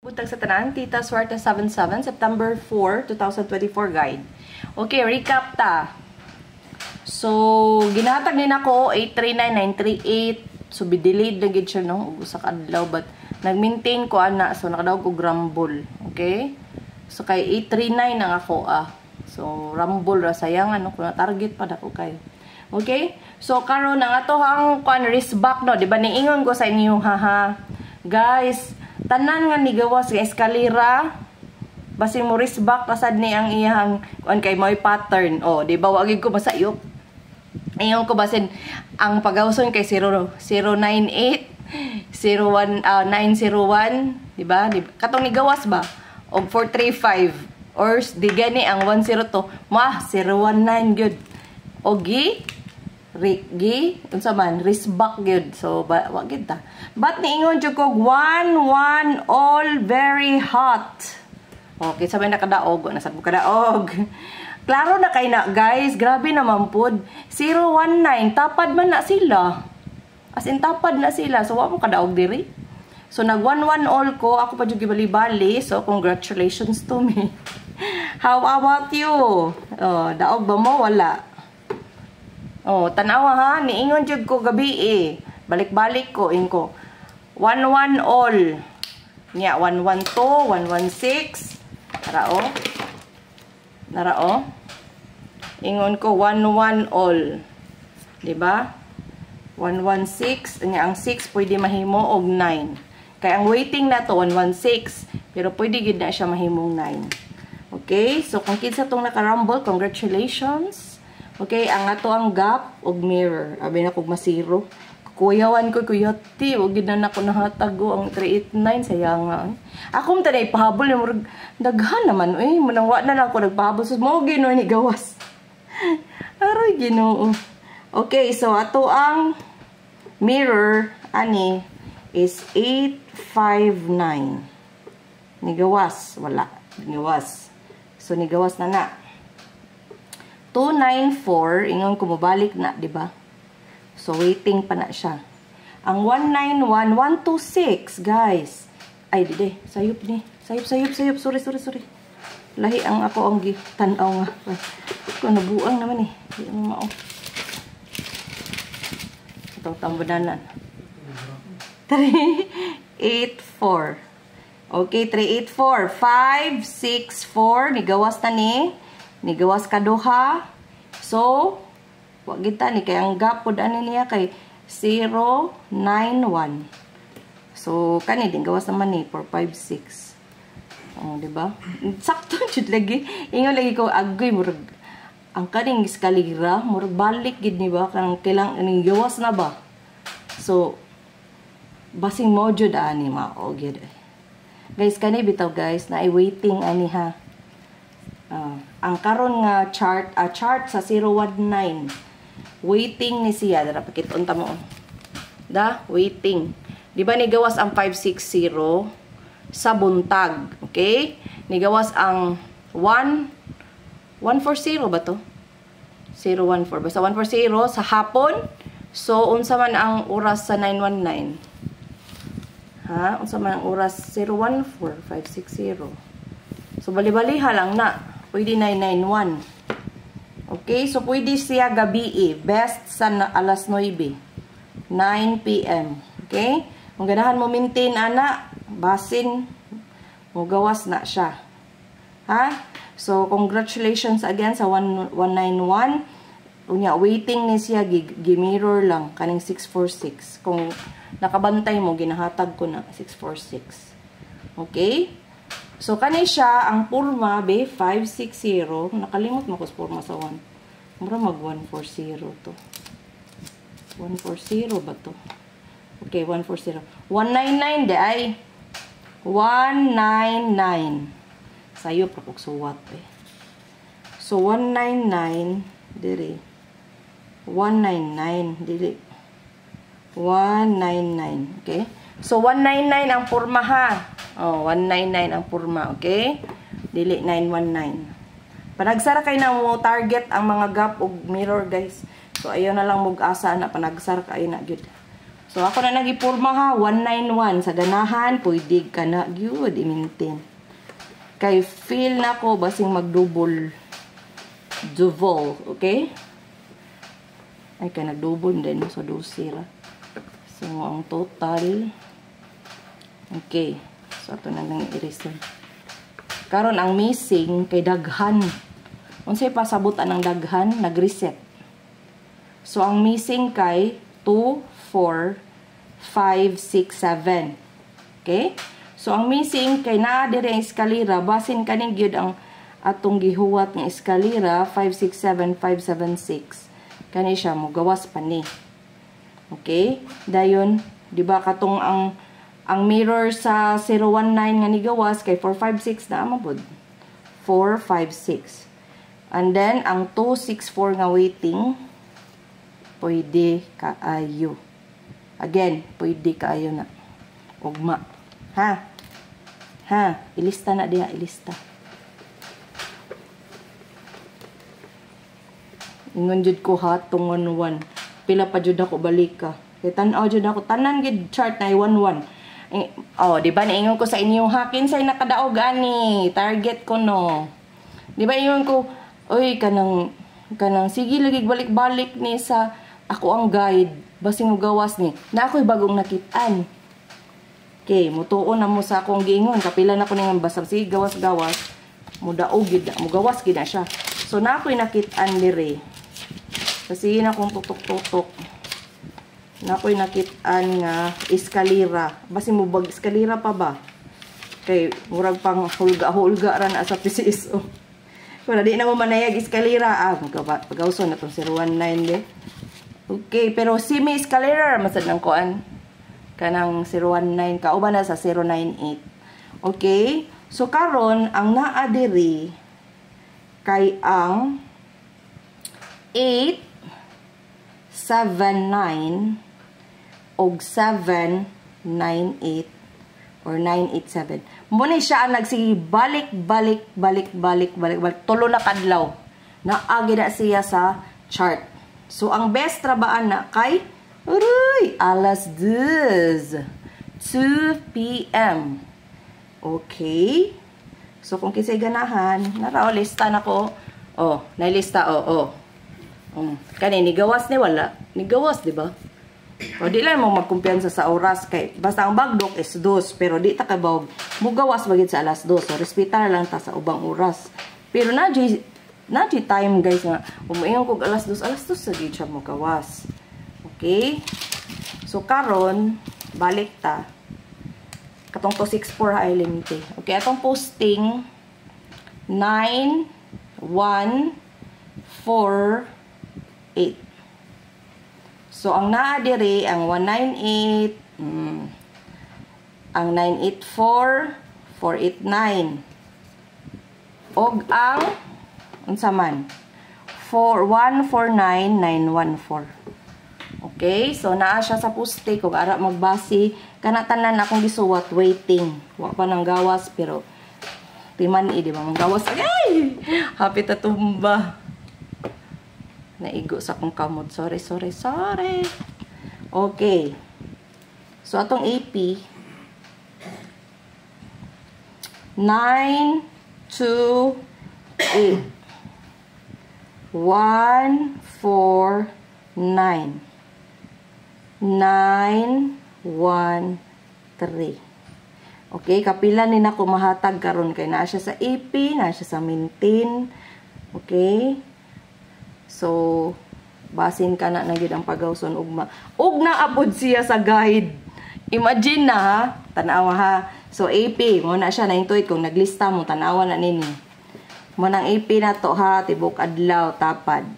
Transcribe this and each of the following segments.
Butang sa tanan, Tita Suerte 77, September 4, 2024 guide. Okay, recap ta. So, ginahatag din ako 839,938. So, bidelid na gid siya no, usa ka adlaw but nag-maintain ko ana, so nakadaog ko grumble. Okay? So kay 839 ang ako So, rumble ra sayang ano kung na-target pa dako kay. Okay? So, karon ang atohang wrist back no, di ba niingon ko sa inyo haha. Guys, tanan nga nigawas nga eskalera basin mo wrist back kasad ni ang iyang kuan kay moy pattern. Oh, di ba wagig ko masayop. Ayon ko basin ang pagawson kay 098 01 901, di ba? Katong nigawas ba? Og 435 or di gani ang 102 ma 019 gyud. Ogi Gi, unsa man, wrist back gyud. So, wa gyud ta. But niingon jud ko 1-1 all very hot. Okay, sabay nakadaog, nasad mo kadaog. Klaro na kay na, guys. Grabe naman pud. 019, tapad man na sila. As in tapad na sila. So, wa mo kadaog diri. So, nag 1-1 all ko. Ako pa jud gibali-bali. So, congratulations to me. How about you? Oh, daog ba mo? Wala. Oh, tanawa ha, niingon jud ko gabi balik-balik ko inko. 1-1 all. Nya 112, 116. Narao. Ingon ko 1-1 all. 'Di ba? 116, nya ang 6 pwede mahimo og 9. Kay ang waiting na to 116, pero pwede gid na siya mahimong 9. Okay? So kung kinsa tong naka-rumble, congratulations. Okay, ang ato ang gap og mirror. Abi na kog masiro. Kuyawan ko kuyati, og gid na nako nahatago ang 389 sayang nga. Ako man tanay pahabol ni murag daghan naman munang wa na lang ko nagpahabol sus mo gino ni gawas. Aroy Ginoo. Okay, so ato ang mirror ani is 859. Nigawas, wala. Nigawas. So nigawas na. 294, ingon ko mabalik na, di ba? So, waiting pa na siya. Ang 191, 126, guys. Ay, di. Sayop ni. Sayop. Sorry. Lahi ang ako ang tanaw nga. Kung nabuang naman Di ang mao. Itong tambudanan. 384. Okay, 384. 564. Nigawas na ni. Nigawas ka duha. So, wag kita ni kay ang gap pod ani niya kay 091. So, kani din gawas naman ni 456. Oh, di ba? Sakto jud lagi. Ingon lagi ko agoy murag ang kaning eskalera murag balik gid ni ba kanang kailang ning gawas na ba. So, basing mo jud ani mao gid. Guys, kani bitaw guys na waiting ani ha. Ang karon nga chart sa 019 waiting ni siya dara pakitunta mo waiting di ba ni gawas ang 560 sa buntag, okay, ni gawas ang 140 ba to 014 basta 140 sa hapon. So unsa man ang oras sa 919 ha, unsa man ang oras 014 560. So bali-baliha lang na. Pwede 991. Okay, so pwede siya gabi best sa alas 9 p.m. Okay? Kung ganahan mo maintain ana, basin mo gawas na siya. Ha? So congratulations again sa 191. Unya waiting ni siya gi-mirror lang kaning 646. Kung nakabantay mo ginahatag ko na 646. Okay? So, kani siya, ang purma, 560. Nakalimot mo ko sa purma sa 1. Mura mag 140 to. 140 ba to? Okay, 140. 199 de ay. 199. Sayo, prakok suwat So, 199, diri. 199, diri. 199, okay? So, 199 ang purma ha. Oh, 199 ang purma, okay? Dili 919. Panagsara kayo na mo target ang mga gap og mirror, guys. So, ayaw na lang mag-asa na panagsara kayo na, good. So, ako na nagipurma ha. 191. Sa ganahan, pwede ka na. Good, i-maintain. Kay feel na ko, basing mag-double. Double, okay? Ay, kaya nag-double din. So, dosira. So, ang total. Okay. So, ito na lang i-reason. Karon ang missing kay daghan. Unsay pasabutan ng daghan, nag-reset. So, ang missing kay 2, 4, 5, 6, 7. Okay? So, ang missing kay naa dire ang eskalera, basin kaning gyud ang atong gihuwat ng eskalera, 5, 6, 7, 5, 7, 6. Kani siya, mo gawas pa ni. Okay? Dayon, di ba katong ang mirror sa 019 nga ni gawas kay 4, 5, 6 na amabod. 4, 5, 6. And then, ang 2, 6, 4 nga waiting, pwede kaayo. Again, pwede kaayo na. Ugma. Ha? Ha? Ilista na diha, ilista. Ingon jud ko ha, tungon 1. Pila pa jud ako balik ka. Kay tan-aw jud ako, tanan gid chart na 1-1. Oh, di ba niingon ko sa inyo ha, kinsay nakadaog ani, target ko no. Di ba ingon ko, oy kanang sige lagi balik-balik ni sa ako ang guide, basing mo gawas ni. Na ako'y bagong nakitaan. Okay, mutuon na mo sa akong giingon, kapila na ko ning basag sige gawas-gawas, mudaog gid, mo gawas gid na siya. So na ako'y nakitaan dire. Kasi na akong tutok-tutok. Na ako'y nakitaan nga eskalera. Basi mo bag eskalera pa ba? Kay murag pang hulga-hulga ran sa PCSO. Wala di na mo manayag eskalera. Pagawson na itong 019 de. Okay, pero semi-eskalera masad ng kuan. Kanang 019. Kauban na sa 098. Okay? So, karon ang naa diri kay ang 8, 7, 9 og 7, 9, 8 or 987. Muna siya ang nagsige balik. Tulo na kadlaw. Naagi na siya sa chart. So, ang best trabaan na kay alas 2 p.m. Okay? So, kung kisay ganahan, lista na ko. Oh, nailista. Kani, nigawas ni wala. Nigawas, di ba? O, di lang mo magkumpiyansa sa oras. Kay, basta ang bagdok is 2. Pero di takabawag. Mugawas bagid sa alas 2. So, respeta na lang ta sa ubang oras. Pero na time, guys, nga. Umayon ko alas 2 sa gid siya mugawas. Okay? So, karon balik ta. Katong 264 ha, ilimite. Okay, atong posting 9, 1, 4, 8. So, ang naa dire ang 198, ang 984, 489. Og ang unsa man? 149914. Okay? So, naa siya sa poste. Kung ara magbasi, kanatanan akong gisuwat, waiting. Wa pa nang gawas, pero timan di ba? Mang gawas. Ay! Happy tatumba. Naigo sa akong kamot. Sorry. Okay. So, atong AP, 9, 2, 8. 1, 4, 9. 9, 1, 3. Okay, kapila ni na ko mahatag karon kay naa siya sa AP, naa siya sa maintain. Okay? So, basin ka na gyud ang pagawson ugma. Ug naabot siya sa guide. Imagine na ha, tanawa ha. So, AP, mo na siya na intuit kung naglista mo, tanawa na nini. Mo nang AP na to ha, tibok adlaw, tapad.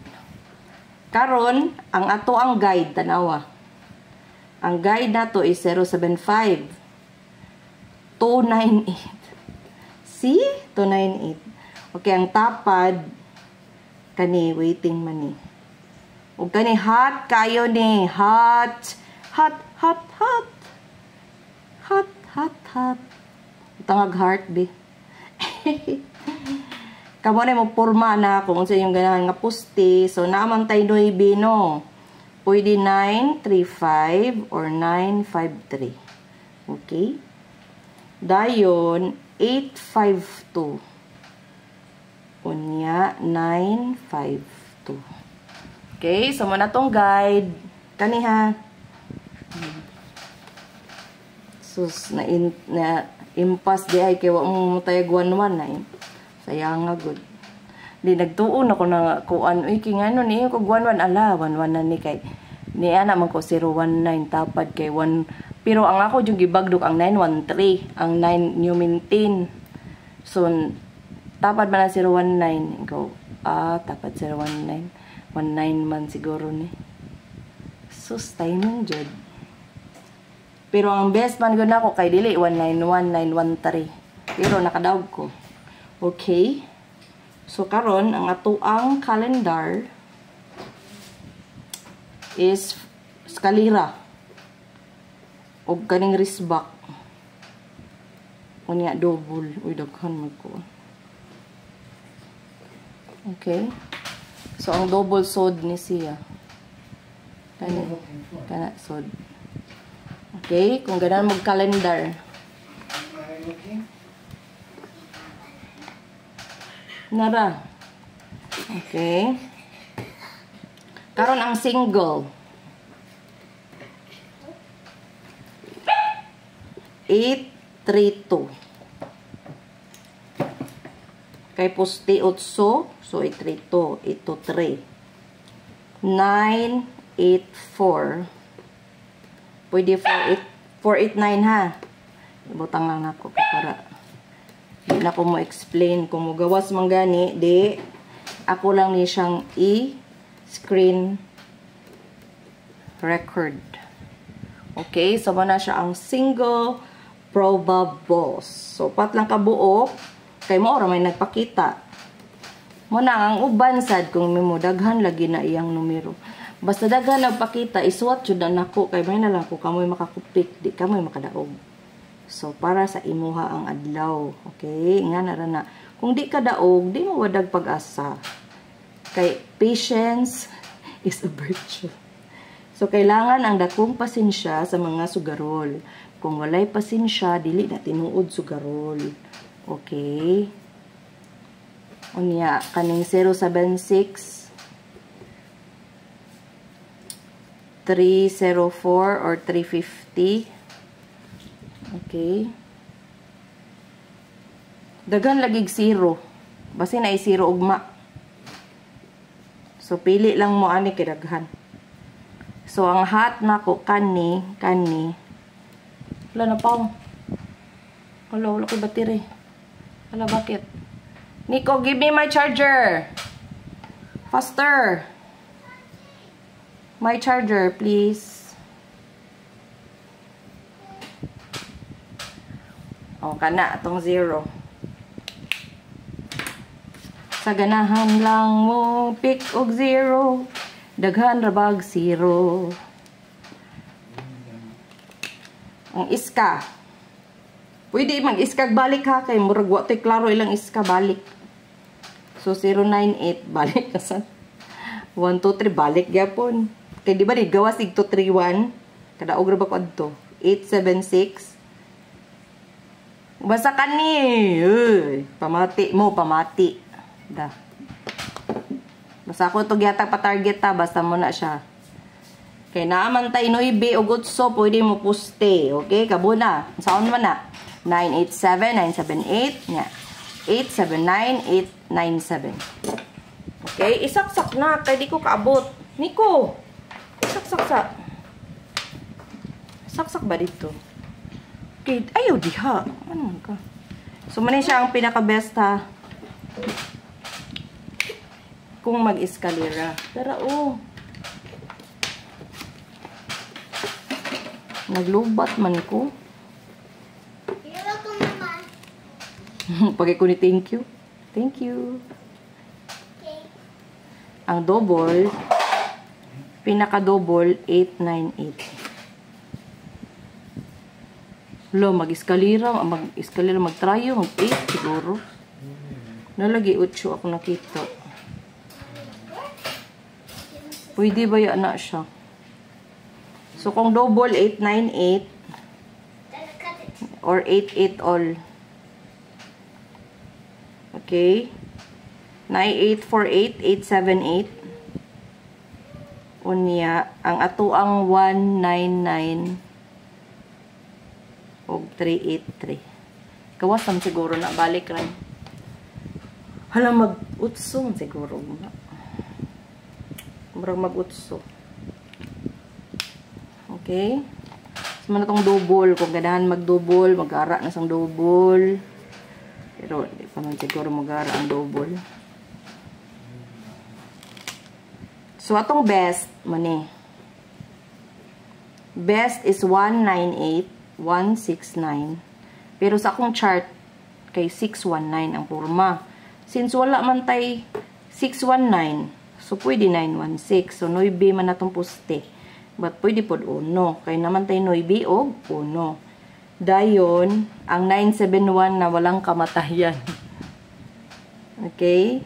Karon, ang ato ang guide, tanawa. Ang guide na to is 075. 298. See? 298. Okay, ang tapad, kani, waiting man ni. O kani, hot kayo ni. Hot. Tangag heart, be. Kamo na mo porma na kung sa yung ganahan nga puste. So, naman tayo 9, no? Pwede 935 or 953. Okay? Dayon, 852. Unya, 952. Okay, so muna tong guide. Kaniha. Sus, impas di ay kaya mo tayag 1-1 na eh. Sayang nga good. Di nagtuon ako na kuan. Uy, king ano ni ko 1-1 ala, 1-1 na ni kay. Ni ana man ko 019 tapad kay 1. Pero ang ako yung gibagdok ang 913, ang 9 new maintain. So tapad man na 019 ko. Tapad 019. 19 man siguro ni. Sus, timing jud. Pero ang best man gud nako kay dili 191 913. Pero nakadaog ko. Okay. So karon ang atoang calendar is skalira. Og kaning wristback. Unya double. Uy, daghan magko. Okay. So, ang double sod ni siya. Kana sod. Okay, kung ganun mag-calendar. Nara. Okay. Karon ang single. 832. Kay poste 8. So, 832, 823. 984. Pwede 489 ha. Ibutang lang ako para hindi na ko mo explain. Kung mo gawas man gani, di ako lang ni siyang i-screen record. Okay, so na siya ang single probables. So, pat lang kabuok. Kay mo ora may nagpakita. Muna ang uban sad kung may mo daghan lagi na iyang numero. Basta daghan nagpakita, isuwat jud na nako kay may na lang ko kamoy makakupik, di kamoy makadaog. So para sa imuha ang adlaw. Okay, nga na na. Kung di ka daog, di mo wadag pag-asa. Kay patience is a virtue. So kailangan ang dakong pasensya sa mga sugarol. Kung walay pasensya, dili na tinuod sugarol. Okay? Unya, kaning 076 304 or 350. Okay. Dagan lagig 0. Basin ay 0 ugma. So, pili lang mo ani kay daghan. So, ang hot nako kani. Wala na pang. Wala ko battery. Wala, bakit? Nico, give me my charger. Faster. My charger, please. O, kana. Itong 0. Sa ganahan lang mo, pick og 0. Daghan rabag 0. Ang iska. Pwede mag-iskag balik ha. Kay murag wa to'y klaro ilang iska balik. So, 098, balik na sa 1, 2, 3, balik gyapon. Kaya di ba ni gawas ig 231? Kada og ra ba ko adto? 876. Basta kani. Pamati mo, pamati. Da. Basta ako to gyatag pa-target ta, basta mo na siya. Kaya naaman tayo 9 o gutso, pwede mo puste. Okay, kabuna. Saan man na? 987, 978, nya. 879, 897. Okay, isaksak na. Kaya di ko kaabot. Nico! Isaksak. Saksak ba dito? Okay, ayaw diha. Ano ka? So, muna siya ang pinaka-best ha. Kung mag-eskalera. Pero, naglubat man ko. Pagay ko ni thank you. Thank you. Okay. Ang double, pinaka-double, 898. Lo, mag-eskalera, mag-tryo, mag-8 siguro. Nalagi 8 ako nakita. Pwede ba yan na siya? So, kung double, 898 or 88 all. Okay? 9848, 878. Unya, ang ato ang 199 o 383. Kawas naman siguro na balik rin. Hala, mag-utso siguro. Marang mag-utso. Okay? So, man itong double. Kung ganahan mag-double, mag-ara na sang double. Pero, hindi pa man siguro mag-ara ang double. So, atong best, mani. Best is 198, 169. Pero sa akong chart, kay 619 ang porma. Since wala man tay 619, so pwede 916. So, 9 man natong poste. But pwede pod 1. Kaya naman tay 9 o 1. Dayon, ang 971 na walang kamatayan. Okay?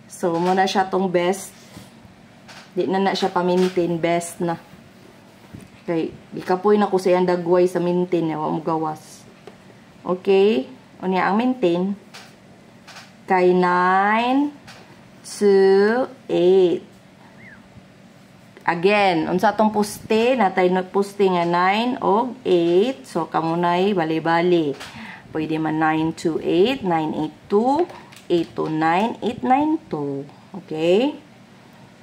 So, muna siya tong best. Di na siya pa-maintain, best na. Okay, ikapoy na ko sa iyang dagway sa maintain, yawa mo gawas. Okay, unya ang maintain. Kay 9, 2, 8. Again, unsa atong poste, natay poste nga 9 o 8. So, kamunay, bali-bali. Pwede man 928, 982, 829, 892. Okay?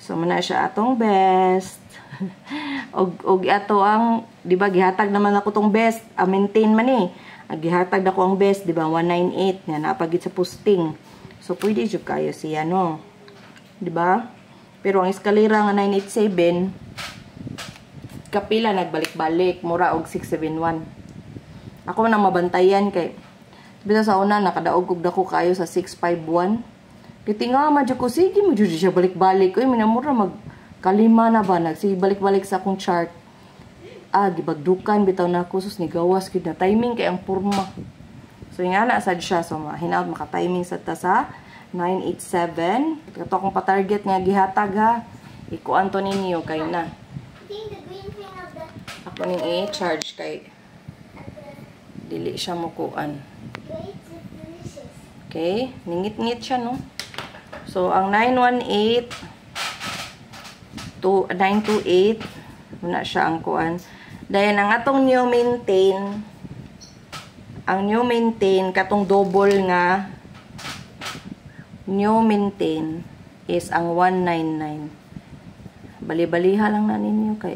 So, muna siya atong best. og ato ang, di ba, gihatag naman ako tong best. Maintain man eh. Gihatag ako ang best, di ba, 198. Nga, napagit sa posting. So, pwede siya kayo siya, no? Di ba? Pero ang eskalera nga 987, kapila nagbalik-balik. Mura og 671. Ako nang mabantayan kay, bisa sa una, nakadaog kog dako kayo sa 651. Kiti nga, madyo ko, sige, madyo siya balik-balik. Uy, minamura, magkalima na ba? Sige, balik-balik sa akong chart. Gibagdukan, bitaw na ako, sus, nigawas, na timing kay ang purma. So, yung nga, sad siya. So, hinaut, maka-timing sa ta sa 987. Ito akong pa-target nga, gihatag ha. Ikuan to ninyo, kay na. Ako ning i-charge kay dili siya mukuan. Okay, ningit-ngit siya, no? So, ang 918 to 928, muna siya ang kuan. Dahil ang atong new maintain, ang new maintain, katong double nga, new maintain is ang 199. Bali-baliha lang na ninyo kay.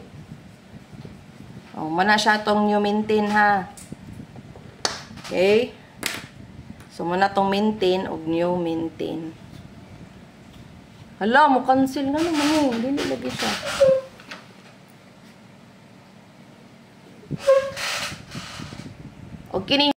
Oh, muna siya atong new maintain ha. Okay? So, muna itong maintain o new maintain. Hala, mo cancel na naman eh. Dili lagi siya. Okay.